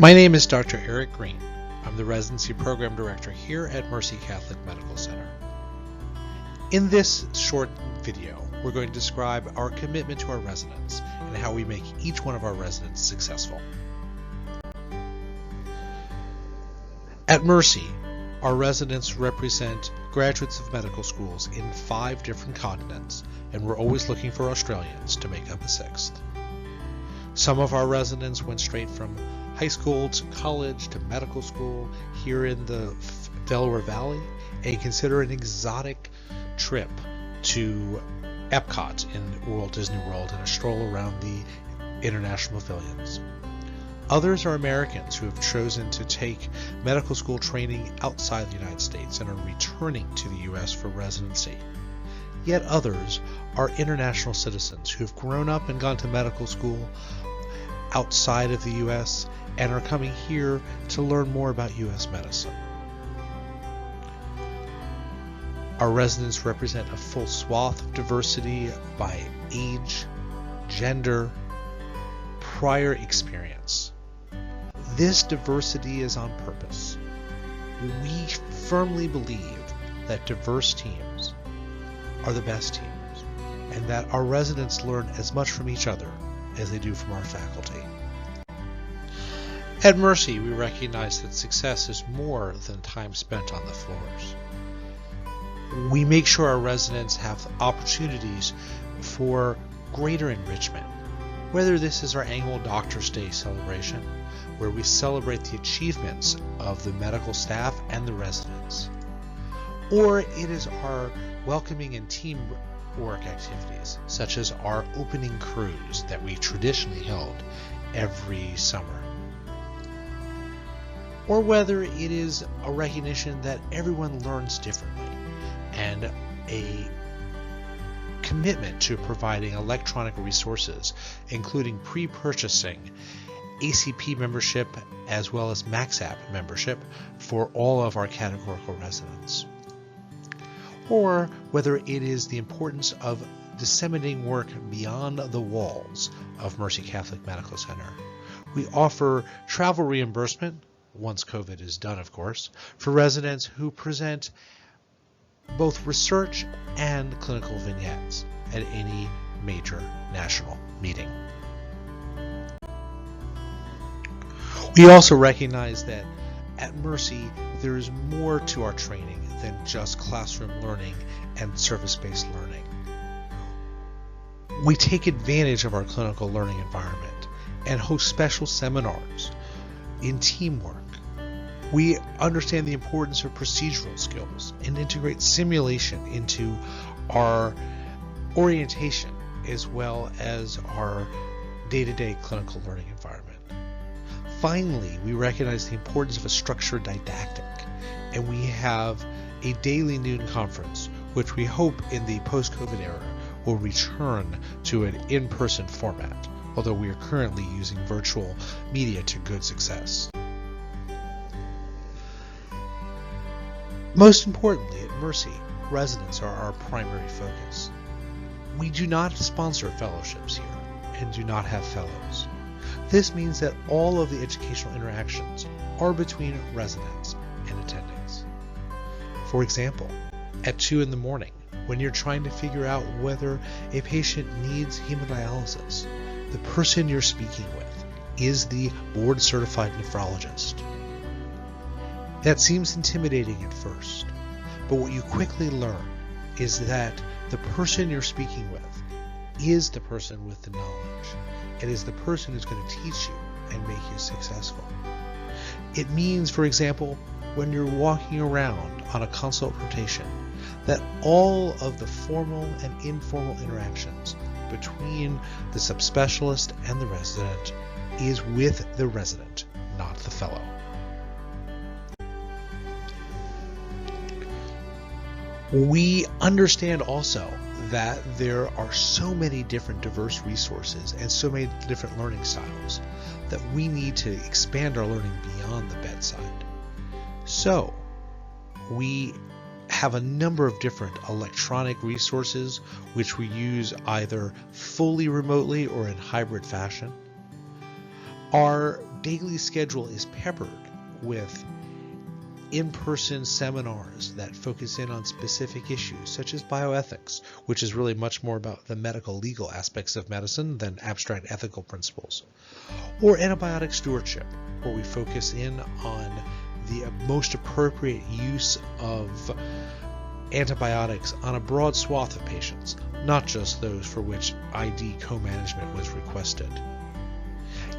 My name is Dr. Eric Green. I'm the Residency Program Director here at Mercy Catholic Medical Center. In this short video, we're going to describe our commitment to our residents and how we make each one of our residents successful. At Mercy, our residents represent graduates of medical schools in 5 different continents, and we're always looking for Australians to make up a 6th. Some of our residents went straight from high school to college to medical school here in the Delaware Valley, and consider an exotic trip to Epcot in Walt Disney World and a stroll around the international pavilions. Others are Americans who have chosen to take medical school training outside the United States and are returning to the U.S. for residency. Yet others are international citizens who have grown up and gone to medical school outside of the U.S. and are coming here to learn more about U.S. medicine. Our residents represent a full swath of diversity by age, gender, prior experience. This diversity is on purpose. We firmly believe that diverse teams are the best teams, and that our residents learn as much from each other as they do from our faculty. At Mercy, we recognize that success is more than time spent on the floors. We make sure our residents have opportunities for greater enrichment, whether this is our annual Doctor's Day celebration, where we celebrate the achievements of the medical staff and the residents, or it is our welcoming and teamwork activities, such as our opening cruise that we traditionally held every summer, or whether it is a recognition that everyone learns differently and a commitment to providing electronic resources, including pre-purchasing ACP membership as well as MaxApp membership for all of our categorical residents. Or whether it is the importance of disseminating work beyond the walls of Mercy Catholic Medical Center. We offer travel reimbursement, once COVID is done of course, for residents who present both research and clinical vignettes at any major national meeting. We also recognize that at Mercy there is more to our training than just classroom learning and service-based learning. We take advantage of our clinical learning environment and host special seminars in teamwork. We understand the importance of procedural skills and integrate simulation into our orientation as well as our day-to-day clinical learning environment. Finally, we recognize the importance of a structured didactic, and we have a daily noon conference, which we hope in the post-COVID era will return to an in-person format, although we are currently using virtual media to good success. Most importantly, at Mercy, residents are our primary focus. We do not sponsor fellowships here and do not have fellows. This means that all of the educational interactions are between residents and attendings. For example, at 2 in the morning, when you're trying to figure out whether a patient needs hemodialysis, the person you're speaking with is the board-certified nephrologist. That seems intimidating at first, but what you quickly learn is that the person you're speaking with is the person with the knowledge and is the person who's going to teach you and make you successful. It means, for example, when you're walking around on a consult rotation, that all of the formal and informal interactions between the subspecialist and the resident is with the resident, not the fellow. We understand also that there are so many different diverse resources and so many different learning styles that we need to expand our learning beyond the bedside. So we have a number of different electronic resources which we use either fully remotely or in hybrid fashion. Our daily schedule is peppered with in-person seminars that focus in on specific issues such as bioethics, which is really much more about the medical legal aspects of medicine than abstract ethical principles, or antibiotic stewardship, where we focus in on the most appropriate use of antibiotics on a broad swath of patients, not just those for which ID co-management was requested.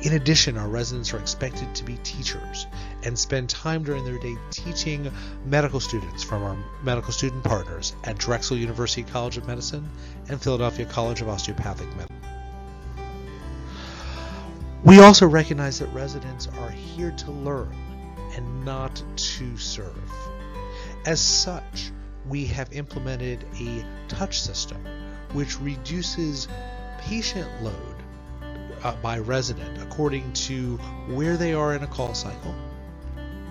In addition, our residents are expected to be teachers and spend time during their day teaching medical students from our medical student partners at Drexel University College of Medicine and Philadelphia College of Osteopathic Medicine. We also recognize that residents are here to learn and not to serve. As such, we have implemented a touch system which reduces patient load by resident according to where they are in a call cycle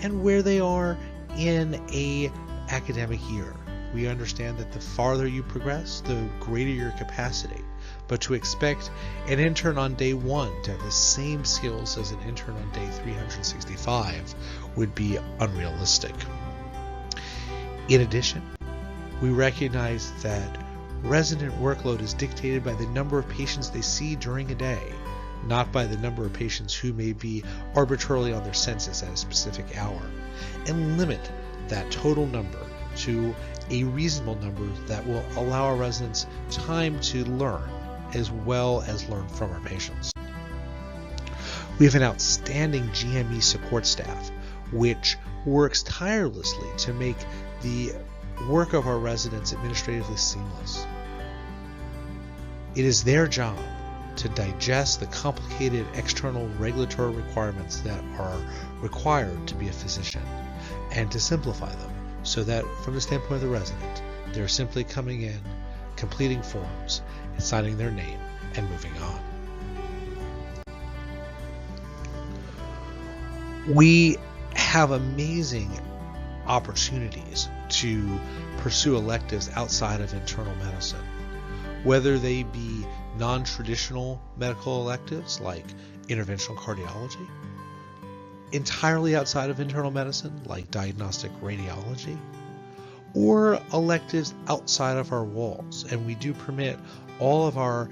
and where they are in a academic year. We understand that the farther you progress, the greater your capacity, but to expect an intern on day 1 to have the same skills as an intern on day 365 would be unrealistic. In addition, we recognize that resident workload is dictated by the number of patients they see during a day, not by the number of patients who may be arbitrarily on their census at a specific hour, and limit that total number to a reasonable number that will allow our residents time to learn as well as learn from our patients. We have an outstanding GME support staff which works tirelessly to make the work of our residents administratively seamless. It is their job to digest the complicated external regulatory requirements that are required to be a physician and to simplify them so that from the standpoint of the resident, they're simply coming in, completing forms, and signing their name and moving on. We have amazing opportunities to pursue electives outside of internal medicine, whether they be non-traditional medical electives like interventional cardiology, entirely outside of internal medicine like diagnostic radiology, or electives outside of our walls. And we do permit all of our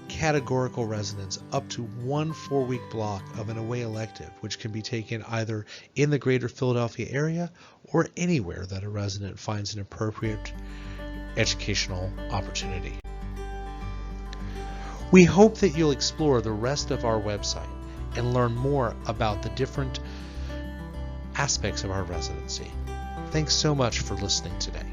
categorical residents up to 1 4-week block of an away elective, which can be taken either in the greater Philadelphia area or anywhere that a resident finds an appropriate educational opportunity. We hope that you'll explore the rest of our website and learn more about the different aspects of our residency. Thanks so much for listening today.